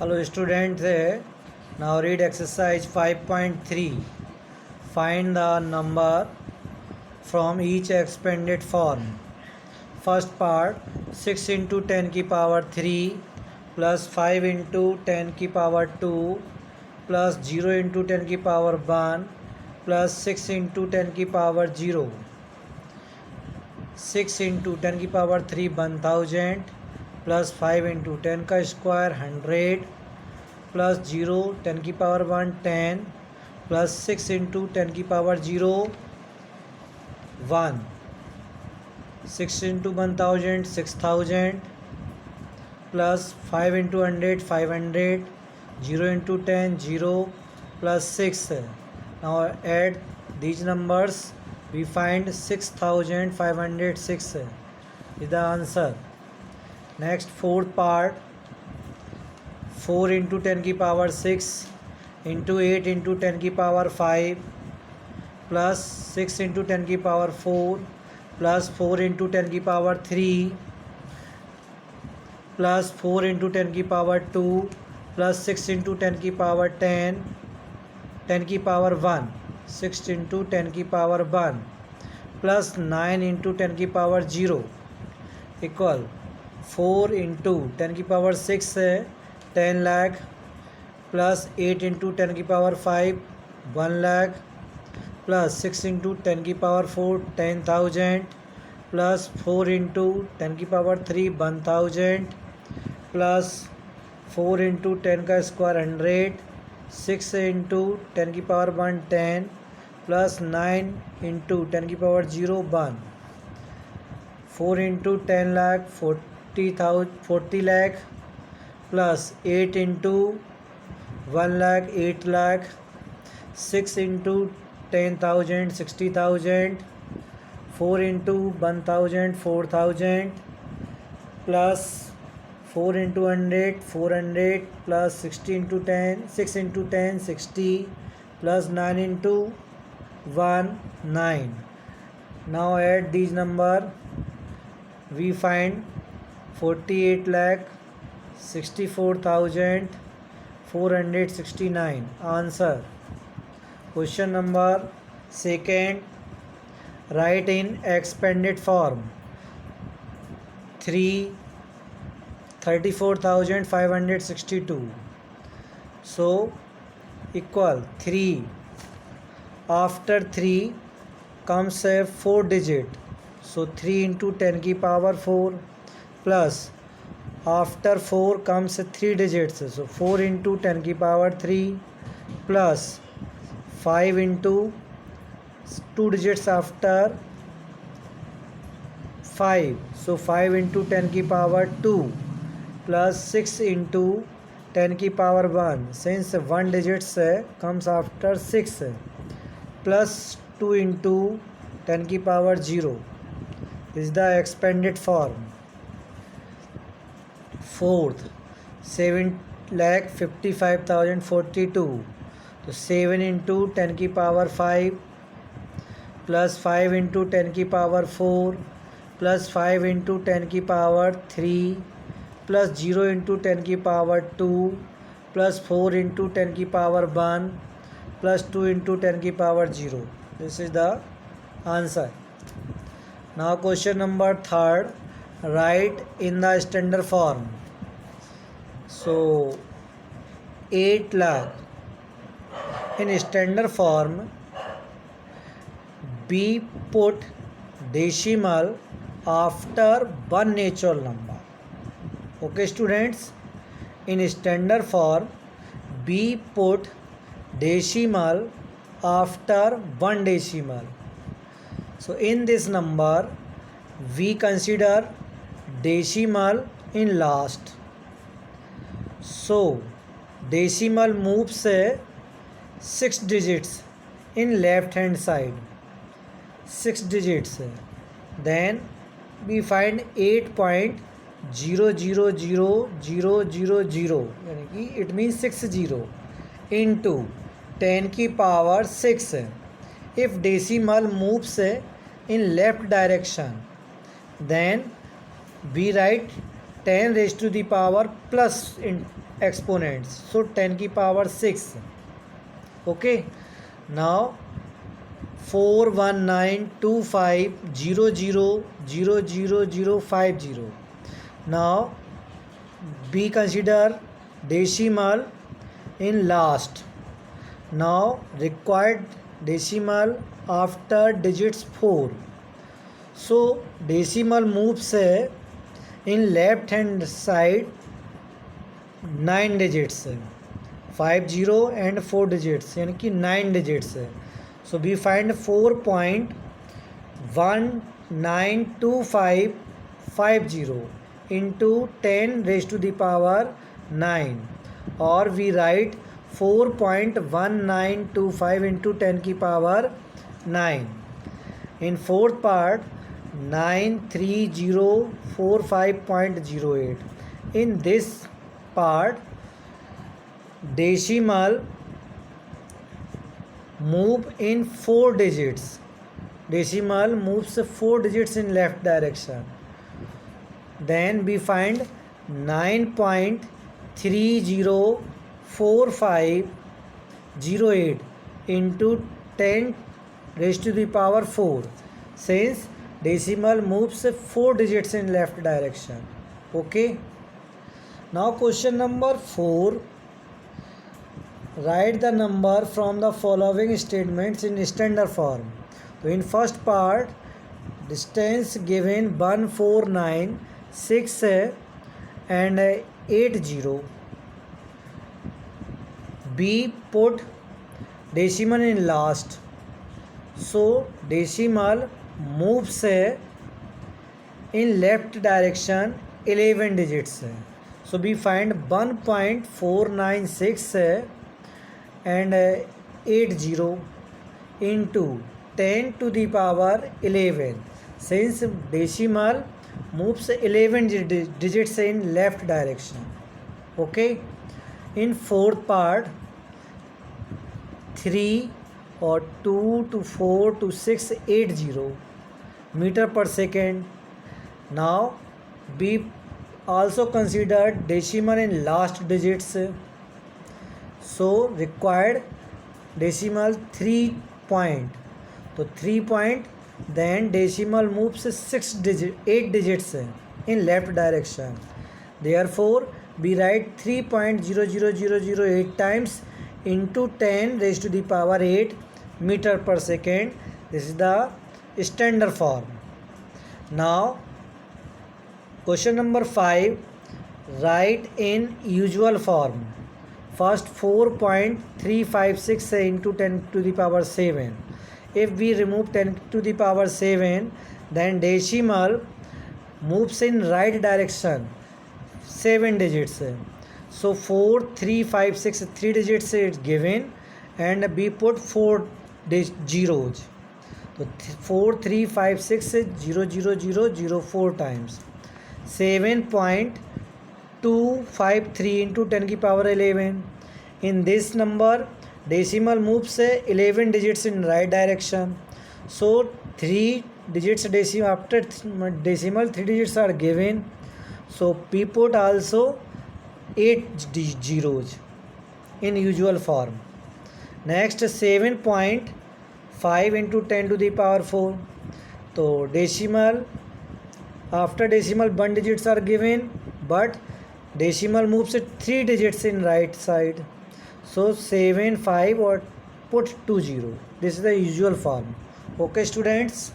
Hello students, now read exercise 5.3. Find the number from each expanded form. First part, 6 into 10 की power 3 plus 5 into 10 की power 2 plus 0 into 10 की power 1 plus 6 into 10 की power 0. 6 into 10 की power 3 1000 plus 5 into 10 का square 100 plus 0 10 की power 1 10 plus 6 into 10 की power 0 1 6 into 1000 6000 plus 5 into 100 500 0 into 10 0 plus 6. Now add these numbers we find 6506 is the answer. Next, fourth part, 4 into 10 की power 6 into 8 into 10 की power 5 plus 6 into 10 की power 4 plus 4 into 10 की power 3 plus 4 into 10 की power 2 plus 6 into 10 की power 10 10 की power 1 6 into 10 की power 1 plus 9 into 10 की power 0 equal 4 into 10 की पावर 6 है 10 लाख प्लस 8 इंटू 10 की पावर 5 1 लाख प्लस 6 इंटू 10 की पावर 4 10,000 प्लस 4 इंटू 10 की पावर 3 1000 प्लस 4 इंटू 10 का स्क्वायर 100 6 इंटू 10 की पावर 1 10 प्लस 9 इंटू 10 की power 0 1 4 into 10 lakh 40 lakh plus 8 into 1 lakh 8 lakh 6 into 10,000 60,000 4 into 1,000 4,000 plus 4 into 100 400 plus 60 into 10 6 into 10 60 plus 9 into 1 9. Now add these number we find 48 lakh 64,469 answer. Question number second, write in expanded form 3 34,562 so equal 3 after 3 comes a 4 digit so 3 into 10 की power 4 plus after 4 comes 3 digits सो 4 into 10 की power 3 plus 5 into 2 digits after 5 सो 5 into 10 की power 2 plus 6 into 10 की power 1 since 1 digits comes after 6 plus 2 into 10 की power 0 is the expanded form. Fourth 7,55,042 तो 7 into 10 की power 5 plus 5 into 10 की power 4 plus 5 into 10 की power 3 plus 0 into 10 की power 2 plus 4 into 10 की power 1 plus 2 into 10 की power 0. This is the answer. Now question number third, write in the standard form. So 8 lakh in standard form be put decimal after one natural number. Okay students, in standard form be put decimal after one decimal. So in this number we consider decimal in last. So decimal moves 6 digits in left hand side 6 digits. Then we find 8.000000 यानी कि it means 60 into 10 की power 6. If decimal moves in left direction then we write 10 raised to the power plus in exponents, so 10 की power 6. Okay, now 41925000050. Now we consider decimal in last. Now required decimal after digits 4. So decimal moves in left hand side 9 digits, 50 and 4 digits, यानी कि 9 digits है. So we find 4.192550 into 10 raised to the power 9, or we write 4.1925 into 10 की power 9. In fourth part 93045.08. In this part decimal move in 4 digits. Decimal moves 4 digits in left direction. Then we find 9.304508 into 10 raised to the power 4, since decimal moves 4 digits in left direction. Okay. Now question number 4. Write the number from the following statements in standard form. So in first part, distance given 149, 6 and 80. B, put decimal in last. So decimal moves in left direction 11 digits. So we find 1.496 and 80 into 10 to the power 11, since decimal moves 11 digits in left direction. Okay. In fourth part, 3 or 2 to 4 to 6, 80 meter per second. Now we also considered decimal in last digits. So required decimal 3 point. So 3 point, then decimal moves 8 digits in left direction. Therefore we write 3.00008 times into 10 raised to the power 8 meter per second. This is the standard form. Now question number 5. Write in usual form. First 4.356 into 10 to the power 7. If we remove 10 to the power 7, then decimal moves in right direction 7 digits. So 4356, 3 digits is given, and we put 4 zeros. So 4356 times 7.253 into 10 की power 11. In this number decimal moves 11 digits in right direction. So 3 digits decimal, after decimal 3 digits are given. So we put also 8 zeros in usual form. Next 7.5 into 10 to the power 4. So decimal, after decimal 1 digits are given, but decimal moves 3 digits in right side. So 7 5 or put 2 0. This is the usual form. Okay students.